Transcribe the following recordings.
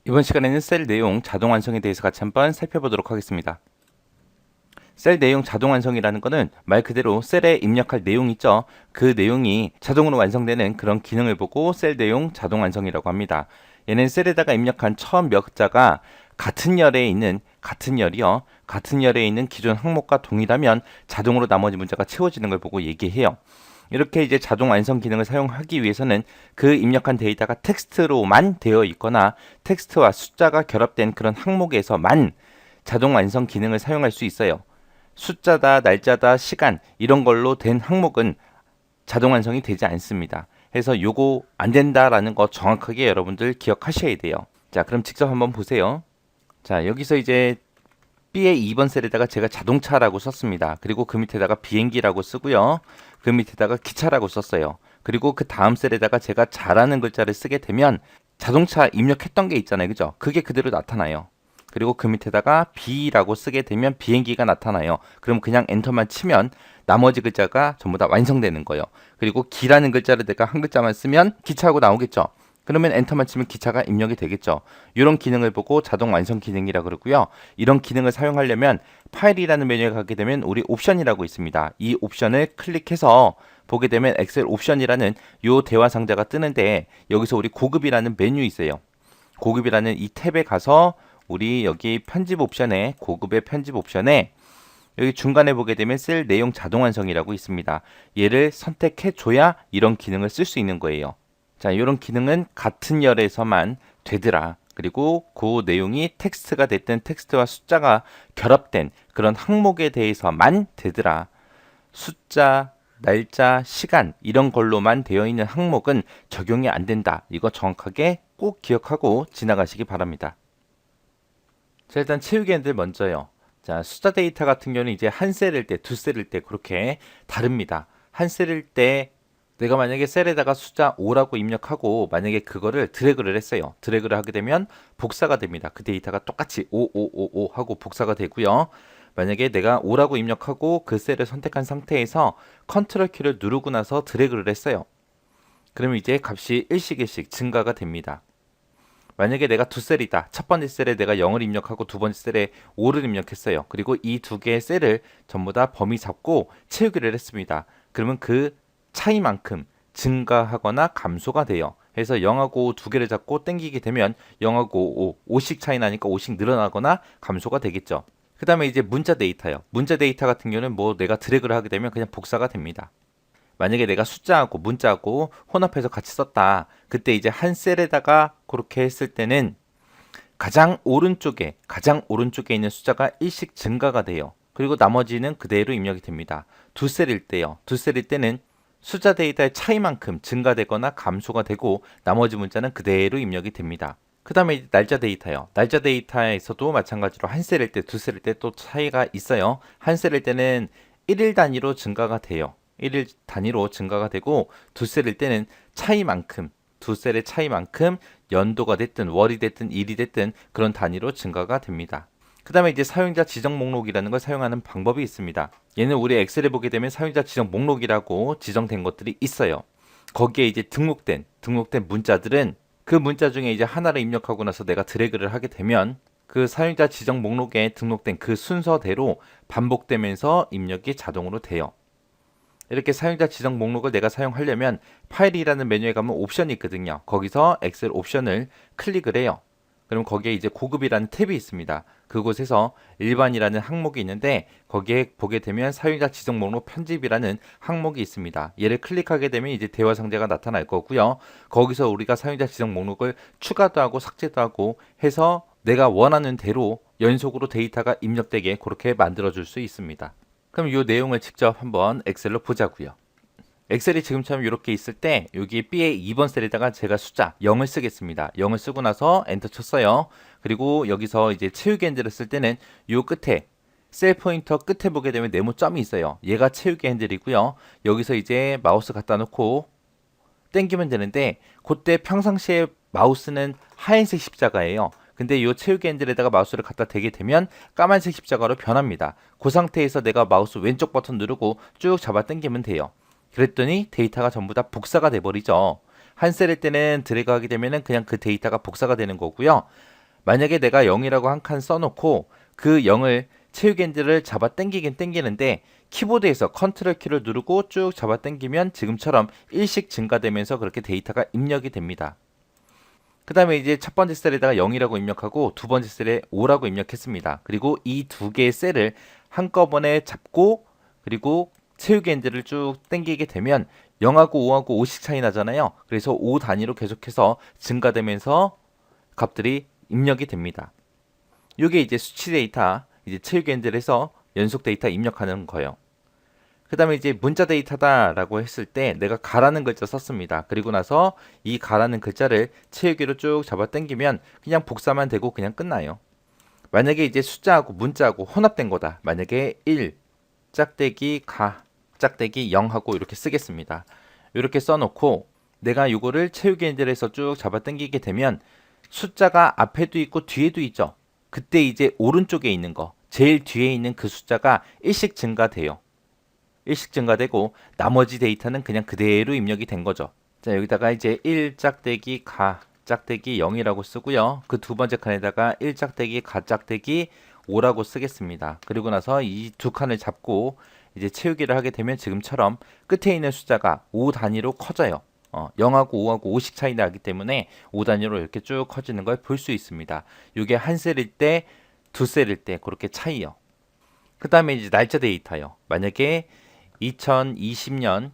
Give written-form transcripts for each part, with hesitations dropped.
이번 시간에는 셀 내용 자동 완성에 대해서 같이 한번 살펴보도록 하겠습니다. 셀 내용 자동 완성이라는 것은 말 그대로 셀에 입력할 내용 있죠. 그 내용이 자동으로 완성되는 그런 기능을 보고 셀 내용 자동 완성이라고 합니다. 얘는 셀에다가 입력한 처음 몇 자가 같은 열에 있는 기존 항목과 동일하면 자동으로 나머지 문자가 채워지는 걸 보고 얘기해요. 이렇게 이제 자동 완성 기능을 사용하기 위해서는 그 입력한 데이터가 텍스트로만 되어 있거나 텍스트와 숫자가 결합된 그런 항목에서만 자동 완성 기능을 사용할 수 있어요. 숫자다, 날짜다, 시간 이런 걸로 된 항목은 자동 완성이 되지 않습니다. 그래서 요거 안 된다라는 거 정확하게 여러분들 기억하셔야 돼요. 자, 그럼 직접 한번 보세요. 자, 여기서 이제 B의 2번 셀에다가 제가 자동차라고 썼습니다. 그리고 그 밑에다가 비행기라고 쓰고요. 그 밑에다가 기차라고 썼어요. 그리고 그 다음 셀에다가 제가 자라는 글자를 쓰게 되면 자동차 입력했던 게 있잖아요. 그죠? 그게 그대로 나타나요. 그리고 그 밑에다가 B라고 쓰게 되면 비행기가 나타나요. 그럼 그냥 엔터만 치면 나머지 글자가 전부 다 완성되는 거예요. 그리고 기라는 글자를 내가 한 글자만 쓰면 기차하고 나오겠죠. 그러면 엔터만 치면 기차가 입력이 되겠죠. 이런 기능을 보고 자동 완성 기능이라 그러고요. 이런 기능을 사용하려면 파일이라는 메뉴에 가게 되면 우리 옵션이라고 있습니다. 이 옵션을 클릭해서 보게 되면 엑셀 옵션이라는 요 대화 상자가 뜨는데 여기서 우리 고급이라는 메뉴 있어요. 고급이라는 이 탭에 가서 우리 여기 편집 옵션에 고급의 편집 옵션에 여기 중간에 보게 되면 셀 내용 자동 완성이라고 있습니다. 얘를 선택해 줘야 이런 기능을 쓸 수 있는 거예요. 자, 이런 기능은 같은 열에서만 되더라. 그리고 그 내용이 텍스트가 됐든 텍스트와 숫자가 결합된 그런 항목에 대해서만 되더라. 숫자, 날짜, 시간 이런 걸로만 되어 있는 항목은 적용이 안 된다. 이거 정확하게 꼭 기억하고 지나가시기 바랍니다. 자, 일단 채우기 엔드 먼저요. 자, 숫자 데이터 같은 경우는 이제 한 셀일 때, 두 셀일 때 그렇게 다릅니다. 한 셀일 때 내가 만약에 셀에다가 숫자 5라고 입력하고 만약에 그거를 드래그를 했어요. 드래그를 하게 되면 복사가 됩니다. 그 데이터가 똑같이 5, 5, 5, 5 하고 복사가 되고요. 만약에 내가 5라고 입력하고 그 셀을 선택한 상태에서 컨트롤 키를 누르고 나서 드래그를 했어요. 그러면 이제 값이 일씩 증가가 됩니다. 만약에 내가 두 셀이다. 첫 번째 셀에 내가 0을 입력하고 두 번째 셀에 5를 입력했어요. 그리고 이 두 개의 셀을 전부 다 범위 잡고 채우기를 했습니다. 그러면 그 차이만큼 증가하거나 감소가 돼요. 그래서 0하고 2 개를 잡고 땡기게 되면 0하고 5, 5씩 차이 나니까 5씩 늘어나거나 감소가 되겠죠. 그 다음에 이제 문자 데이터요. 문자 데이터 같은 경우는 뭐 내가 드래그를 하게 되면 그냥 복사가 됩니다. 만약에 내가 숫자하고 문자하고 혼합해서 같이 썼다. 그때 이제 한 셀에다가 그렇게 했을 때는 가장 오른쪽에 있는 숫자가 일씩 증가가 돼요. 그리고 나머지는 그대로 입력이 됩니다. 두 셀일 때요. 두 셀일 때는 숫자 데이터의 차이만큼 증가되거나 감소가 되고 나머지 문자는 그대로 입력이 됩니다. 그 다음에 날짜 데이터요. 날짜 데이터에서도 마찬가지로 한 셀일 때, 두 셀일 때 또 차이가 있어요. 한 셀일 때는 1일 단위로 증가가 돼요. 1일 단위로 증가가 되고 두 셀일 때는 차이만큼 두 셀의 차이만큼 연도가 됐든 월이 됐든 일이 됐든 그런 단위로 증가가 됩니다. 그 다음에 이제 사용자 지정 목록이라는 걸 사용하는 방법이 있습니다. 얘는 우리 엑셀에 보게 되면 사용자 지정 목록이라고 지정된 것들이 있어요. 거기에 이제 등록된 문자들은 그 문자 중에 이제 하나를 입력하고 나서 내가 드래그를 하게 되면 그 사용자 지정 목록에 등록된 그 순서대로 반복되면서 입력이 자동으로 돼요. 이렇게 사용자 지정 목록을 내가 사용하려면 파일이라는 메뉴에 가면 옵션이 있거든요. 거기서 엑셀 옵션을 클릭을 해요. 그럼 거기에 이제 고급이라는 탭이 있습니다. 그곳에서 일반이라는 항목이 있는데 거기에 보게 되면 사용자 지정 목록 편집이라는 항목이 있습니다. 얘를 클릭하게 되면 이제 대화 상자가 나타날 거고요. 거기서 우리가 사용자 지정 목록을 추가도 하고 삭제도 하고 해서 내가 원하는 대로 연속으로 데이터가 입력되게 그렇게 만들어 줄 수 있습니다. 그럼 이 내용을 직접 한번 엑셀로 보자고요. 엑셀이 지금처럼 이렇게 있을 때 여기 B의 2번 셀에다가 제가 숫자 0을 쓰겠습니다. 0을 쓰고 나서 엔터 쳤어요. 그리고 여기서 이제 채우기 핸들을 쓸 때는 이 끝에 셀 포인터 끝에 보게 되면 네모점이 있어요. 얘가 채우기 핸들이고요. 여기서 이제 마우스 갖다 놓고 땡기면 되는데 그때 평상시에 마우스는 하얀색 십자가예요. 근데 이 채우기 핸들에다가 마우스를 갖다 대게 되면 까만색 십자가로 변합니다. 그 상태에서 내가 마우스 왼쪽 버튼 누르고 쭉 잡아 당기면 돼요. 그랬더니 데이터가 전부 다 복사가 돼 버리죠. 한 셀일 때는 드래그 하게 되면은 그냥 그 데이터가 복사가 되는 거고요. 만약에 내가 0이라고 한 칸 써놓고 그 0을 채우기 핸들을 잡아 당기긴 당기는데 키보드에서 컨트롤 키를 누르고 쭉 잡아 당기면 지금처럼 일씩 증가되면서 그렇게 데이터가 입력이 됩니다. 그 다음에 이제 첫 번째 셀에다가 0이라고 입력하고 두 번째 셀에 5라고 입력했습니다. 그리고 이 두 개의 셀을 한꺼번에 잡고 그리고 채우기 핸들을 쭉 당기게 되면 0하고 5하고 5씩 차이 나잖아요. 그래서 5 단위로 계속해서 증가되면서 값들이 입력이 됩니다. 이게 이제 수치 데이터, 이제 채우기 핸들에서 연속 데이터 입력하는 거예요. 그 다음에 이제 문자 데이터다라고 했을 때 내가 가라는 글자 썼습니다. 그리고 나서 이 가라는 글자를 채우기로 쭉 잡아 당기면 그냥 복사만 되고 그냥 끝나요. 만약에 이제 숫자하고 문자하고 혼합된 거다. 만약에 1, 짝대기 가, 짝대기 0하고 이렇게 쓰겠습니다. 이렇게 써놓고 내가 이거를 채우기 핸들에서 쭉 잡아 당기게 되면 숫자가 앞에도 있고 뒤에도 있죠. 그때 이제 오른쪽에 있는 거, 제일 뒤에 있는 그 숫자가 일씩 증가돼요. 일씩 증가되고 나머지 데이터는 그냥 그대로 입력이 된 거죠. 자, 여기다가 이제 1 짝대기 가 짝대기 0이라고 쓰고요. 그 두 번째 칸에다가 1 짝대기 가 짝대기 5라고 쓰겠습니다. 그리고 나서 이 두 칸을 잡고 이제 채우기를 하게 되면 지금처럼 끝에 있는 숫자가 5 단위로 커져요. 0하고 5하고 5씩 차이 나기 때문에 5 단위로 이렇게 쭉 커지는 걸 볼 수 있습니다. 이게 한 셀일 때, 두 셀일 때 그렇게 차이요. 그 다음에 이제 날짜 데이터요. 만약에 2020년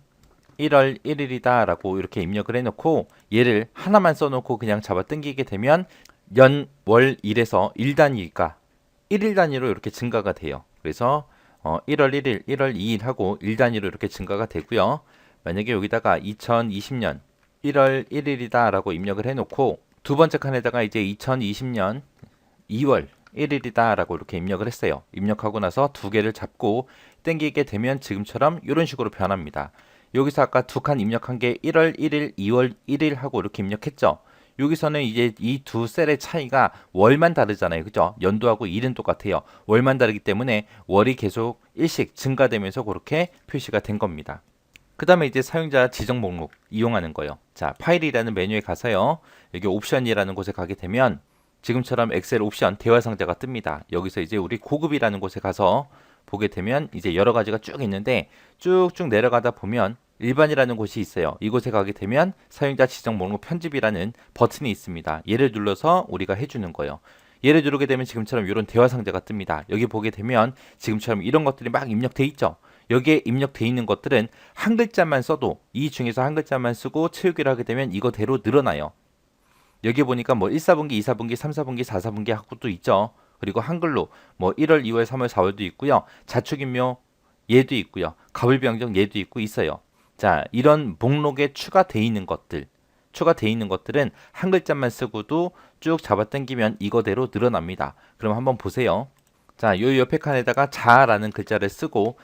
1월 1일이다 라고 이렇게 입력을 해놓고 얘를 하나만 써놓고 그냥 잡아 당기게 되면 연, 월, 일에서 1단위가 1일 단위로 이렇게 증가가 돼요. 그래서 1월 1일, 1월 2일 하고 1단위로 이렇게 증가가 되고요. 만약에 여기다가 2020년 1월 1일이다 라고 입력을 해놓고 두 번째 칸에다가 이제 2020년 2월 1일이다 라고 이렇게 입력을 했어요. 입력하고 나서 두 개를 잡고 당기게 되면 지금처럼 이런 식으로 변합니다. 여기서 아까 두 칸 입력한 게 1월 1일, 2월 1일 하고 이렇게 입력했죠. 여기서는 이제 이 두 셀의 차이가 월만 다르잖아요. 그죠? 연도하고 일은 똑같아요. 월만 다르기 때문에 월이 계속 일씩 증가되면서 그렇게 표시가 된 겁니다. 그 다음에 이제 사용자 지정 목록 이용하는 거예요. 자, 파일이라는 메뉴에 가서요. 여기 옵션이라는 곳에 가게 되면 지금처럼 엑셀 옵션 대화 상자가 뜹니다. 여기서 이제 우리 고급이라는 곳에 가서 보게 되면 이제 여러 가지가 쭉 있는데 쭉쭉 내려가다 보면 일반이라는 곳이 있어요. 이곳에 가게 되면 사용자 지정 목록 편집이라는 버튼이 있습니다. 얘를 눌러서 우리가 해주는 거예요. 얘를 누르게 되면 지금처럼 이런 대화 상자가 뜹니다. 여기 보게 되면 지금처럼 이런 것들이 막 입력돼 있죠. 여기에 입력돼 있는 것들은 한 글자만 써도 이 중에서 한 글자만 쓰고 채우기를 하게 되면 이거대로 늘어나요. 여기 보니까 뭐 1, 4분기, 2, 4분기, 3, 4분기, 4, 4분기 하고 또 있죠. 그리고 한글로 뭐 1월, 2월, 3월, 4월도 있고요. 자축인묘 얘도 있고요. 가불병정 얘도 있고 있어요. 자, 이런 목록에 추가돼 있는 것들, 추가돼 있는 것들은 한 글자만 쓰고도 쭉 잡아당기면 이거대로 늘어납니다. 그럼 한번 보세요. 자, 요 옆에 칸에다가 자라는 글자를 쓰고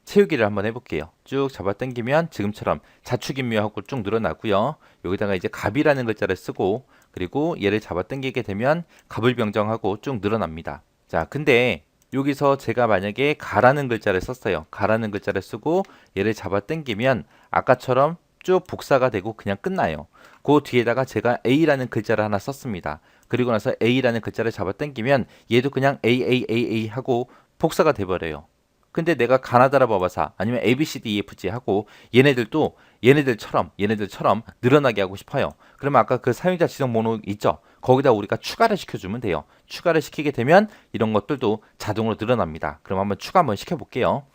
채우기를 한번 해볼게요. 쭉 잡아당기면 지금처럼 자축인묘하고 쭉 늘어나고요. 여기다가 이제 갑이라는 글자를 쓰고 그리고 얘를 잡아당기게 되면 갑을병정하고 쭉 늘어납니다. 자, 근데 여기서 제가 만약에 가라는 글자를 썼어요. 가라는 글자를 쓰고 얘를 잡아당기면 아까처럼 쭉 복사가 되고 그냥 끝나요. 그 뒤에다가 제가 A라는 글자를 하나 썼습니다. 그리고 나서 A라는 글자를 잡아당기면 얘도 그냥 A 하고 복사가 돼버려요. 근데 내가 가나다라 바바사 아니면 ABCDEFG 하고 얘네들처럼 늘어나게 하고 싶어요. 그러면 아까 그 사용자 지정 목록 있죠? 거기다 우리가 추가를 시켜주면 돼요. 추가를 시키게 되면 이런 것들도 자동으로 늘어납니다. 그럼 한번 추가 한번 시켜볼게요.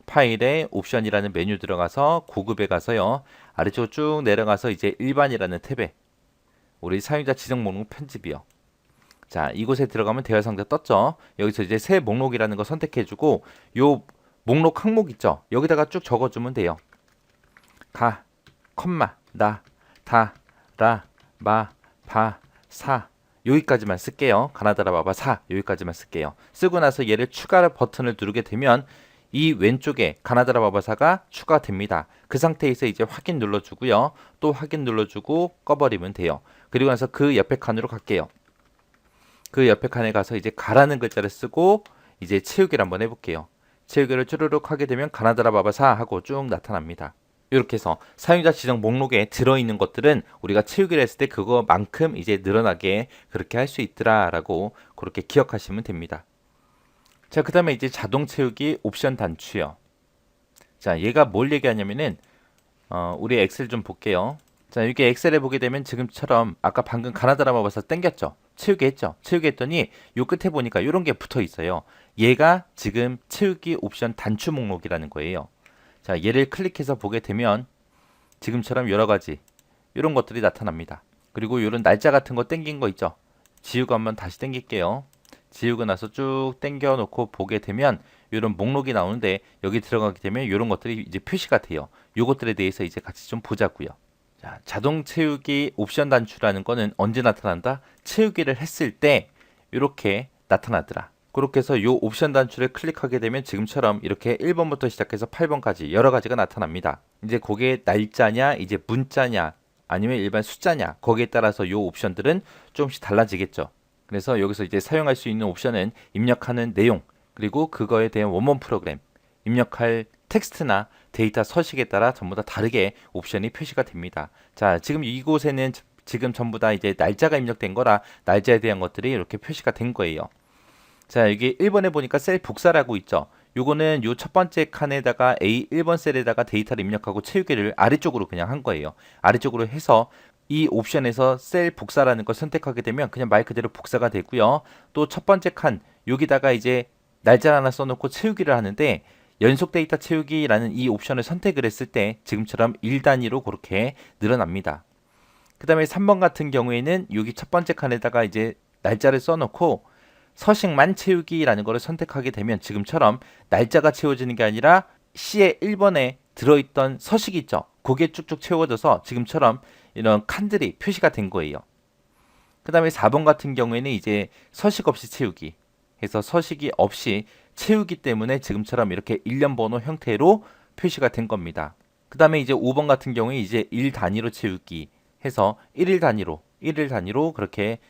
파일에 옵션이라는 메뉴 들어가서 고급에 가서요. 아래쪽으로 쭉 내려가서 이제 일반이라는 탭에 우리 사용자 지정 목록 편집이요. 자, 이곳에 들어가면 대화 상자 떴죠. 여기서 이제 새 목록이라는 거 선택해주고 요 목록 항목 있죠. 여기다가 쭉 적어주면 돼요. 가, 컴마, 나, 다, 라, 마, 바, 사 여기까지만 쓸게요. 가나다라 바바 사 여기까지만 쓸게요. 쓰고 나서 얘를 추가 버튼을 누르게 되면 이 왼쪽에 가나다라 바바사가 추가됩니다. 그 상태에서 이제 확인 눌러주고요. 또 확인 눌러주고 꺼버리면 돼요. 그리고 나서 그 옆에 칸으로 갈게요. 그 옆에 칸에 가서 이제 가라는 글자를 쓰고 이제 채우기를 한번 해볼게요. 채우기를 쭈르륵 하게 되면 가나다라 바바사 하고 쭉 나타납니다. 이렇게 해서 사용자 지정 목록에 들어있는 것들은 우리가 채우기를 했을 때 그거만큼 이제 늘어나게 그렇게 할 수 있더라라고 그렇게 기억하시면 됩니다. 자, 그 다음에 이제 자동 채우기 옵션 단추요. 자, 얘가 뭘 얘기하냐면은 우리 엑셀 좀 볼게요. 자, 이게 엑셀에 보게 되면 지금처럼 아까 방금 가나다라 마법사 땡겼죠. 채우기 했죠. 채우기 했더니 요 끝에 보니까 이런 게 붙어 있어요. 얘가 지금 채우기 옵션 단추 목록이라는 거예요. 자, 얘를 클릭해서 보게 되면 지금처럼 여러 가지 이런 것들이 나타납니다. 그리고 이런 날짜 같은 거 땡긴 거 있죠. 지우고 한번 다시 땡길게요. 지우고 나서 쭉 땡겨 놓고 보게 되면 이런 목록이 나오는데 여기 들어가게 되면 이런 것들이 이제 표시가 돼요. 요것들에 대해서 이제 같이 좀 보자고요. 자, 자동 채우기 옵션 단추라는 거는 언제 나타난다? 채우기를 했을 때 이렇게 나타나더라. 그렇게 해서 이 옵션 단추를 클릭하게 되면 지금처럼 이렇게 1번부터 시작해서 8번까지 여러 가지가 나타납니다. 이제 그게 날짜냐, 이제 문자냐, 아니면 일반 숫자냐, 거기에 따라서 이 옵션들은 조금씩 달라지겠죠. 그래서 여기서 이제 사용할 수 있는 옵션은 입력하는 내용, 그리고 그거에 대한 원본 프로그램, 입력할 텍스트나 데이터 서식에 따라 전부 다 다르게 옵션이 표시가 됩니다. 자, 지금 이곳에는 지금 전부 다 이제 날짜가 입력된 거라 날짜에 대한 것들이 이렇게 표시가 된 거예요. 자, 여기 1번에 보니까 셀 복사라고 있죠. 요거는 요 첫 번째 칸에다가 A 1번 셀에다가 데이터를 입력하고 채우기를 아래쪽으로 그냥 한 거예요. 아래쪽으로 해서 이 옵션에서 셀 복사라는 걸 선택하게 되면 그냥 말 그대로 복사가 되고요. 또 첫 번째 칸 여기다가 이제 날짜 하나 써놓고 채우기를 하는데 연속 데이터 채우기라는 이 옵션을 선택을 했을 때 지금처럼 1단위로 그렇게 늘어납니다. 그 다음에 3번 같은 경우에는 여기 첫 번째 칸에다가 이제 날짜를 써놓고 서식만 채우기라는 것을 선택하게 되면 지금처럼 날짜가 채워지는 게 아니라 C의 1번에 들어있던 서식이 있죠. 그게 쭉쭉 채워져서 지금처럼 이런 칸들이 표시가 된 거예요. 그 다음에 4번 같은 경우에는 이제 서식 없이 채우기 해서 서식이 없이 채우기 때문에 지금처럼 이렇게 일련 번호 형태로 표시가 된 겁니다. 그 다음에 이제 5번 같은 경우에 이제 1 단위로 채우기 해서 1일 단위로 그렇게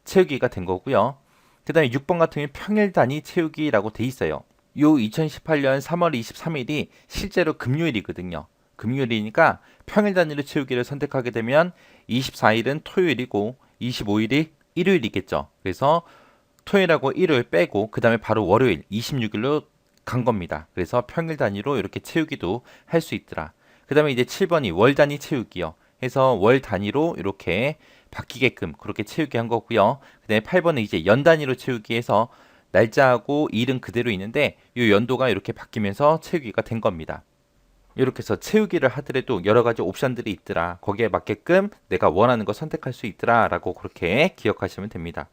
채우기가 된 거고요. 그 다음에 6번 같은 경우에 평일 단위 채우기라고 돼 있어요. 요 2018년 3월 23일이 실제로 금요일이거든요. 금요일이니까 평일 단위로 채우기를 선택하게 되면 24일은 토요일이고 25일이 일요일이겠죠. 그래서 토요일하고 일요일 빼고 그 다음에 바로 월요일 26일로 간 겁니다. 그래서 평일 단위로 이렇게 채우기도 할 수 있더라. 그 다음에 이제 7번이 월 단위 채우기요. 해서 월 단위로 이렇게 바뀌게끔 그렇게 채우기 한 거고요. 그 다음에 8번은 이제 연 단위로 채우기 해서 날짜하고 일은 그대로 있는데 이 연도가 이렇게 바뀌면서 채우기가 된 겁니다. 이렇게 해서 채우기를 하더라도 여러 가지 옵션들이 있더라. 거기에 맞게끔 내가 원하는 거 선택할 수 있더라 라고 그렇게 기억하시면 됩니다.